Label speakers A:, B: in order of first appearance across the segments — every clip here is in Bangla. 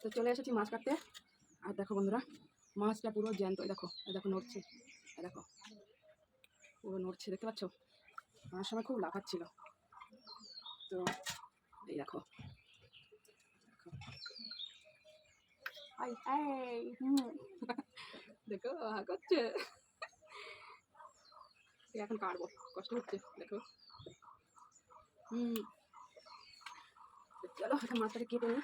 A: তো চলে এসেছি মাছ কাটতে। আর দেখো বন্ধুরা, মাছটা পুরো জ্যান্ত। দেখো দেখো নড়ছে, দেখো পুরো নড়ছে, দেখতে পাচ্ছ? আমার সময় খুব লাফাচ্ছিল। তো এই দেখো, দেখো করছে। এখন কাটবো, কষ্ট হচ্ছে দেখো। চলো এখন মাছটাকে কেটে নিই।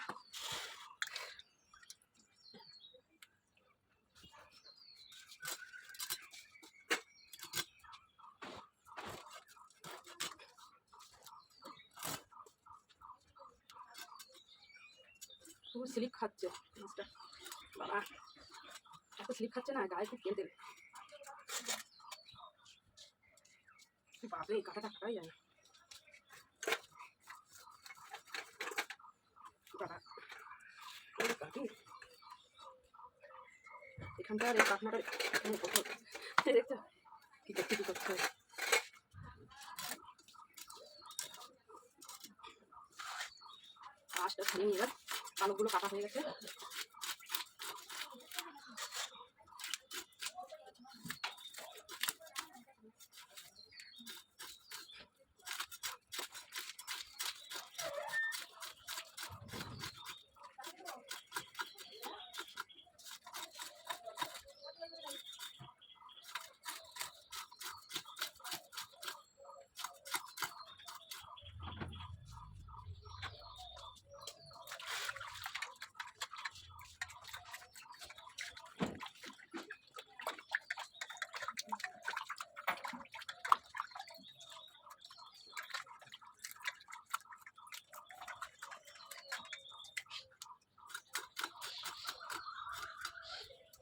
A: খুব স্লিপ খাচ্ছে মাছটা, বাবা এত স্লিপ খাচ্ছে না, গায়ে খুব তেল তেল। বাপরে কাটাটা কাটাই যায় না, কাটা কাটি এখানকার এই কাটনাটা দেখছো কি করছে কি করছে। আঁশটা ছাড়িয়ে নিয়ে যাক, আলুগুলো কাটা হয়ে গেছে।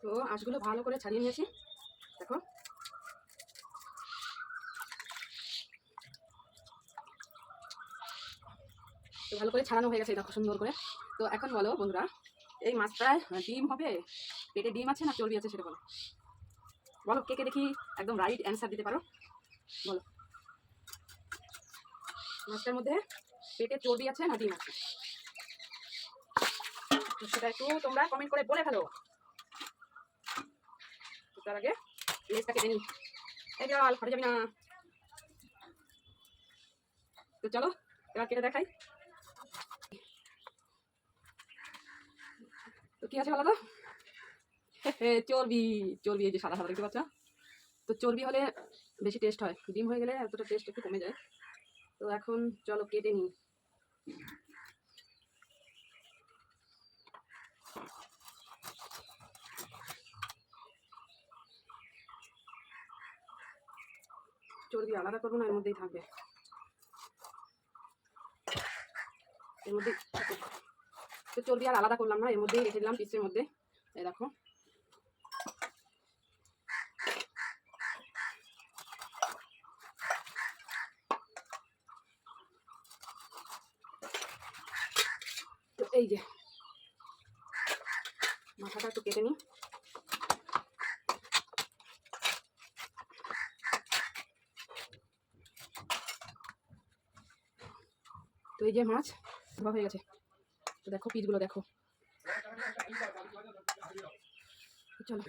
A: তো আঁশগুলো ভালো করে ছাড়িয়ে নিয়েছি, দেখো। তো ভালো করে ছাড়ানো হয়ে গেছে দেখো সুন্দর করে। তো এখন বলো বন্ধুরা, এই মাছটায় ডিম হবে, পেটে ডিম আছে না চর্বি আছে সেটা বলো, বলো কে কে দেখি একদম রাইট অ্যান্সার দিতে পারো, বলো মাছটার মধ্যে পেটে চর্বি আছে না ডিম আছে? তো সেটা একটু তোমরা কমেন্ট করে বলে ফেলো। তার আগে লেজটা কেটে নিই, এই জল ফাটে যাবি না। তো চলো এবার কেটে দেখাই। তো কি আছে বলো তো? চর্বি, চর্বি এই যে সাদা সাদা দেখতে পাচ্ছ। তো চর্বি হলে বেশি টেস্ট হয়, ডিম হয়ে গেলে এতটা টেস্ট একটু কমে যায়। তো এখন চলো কেটে নিই। চর্বি আলাদা করবো না, এর মধ্যেই থাকবে, এর মধ্যেই। তো চর্বি আর আলাদা করলাম না, এর মধ্যেই রেখে দিলাম পিসের মধ্যে। এই দেখো তো এই যে মাথাটা একটু কেটে নিই। তো এই যে মাছ ধোয়া হয়ে গেছে, তো দেখো পিসগুলো দেখো। চলো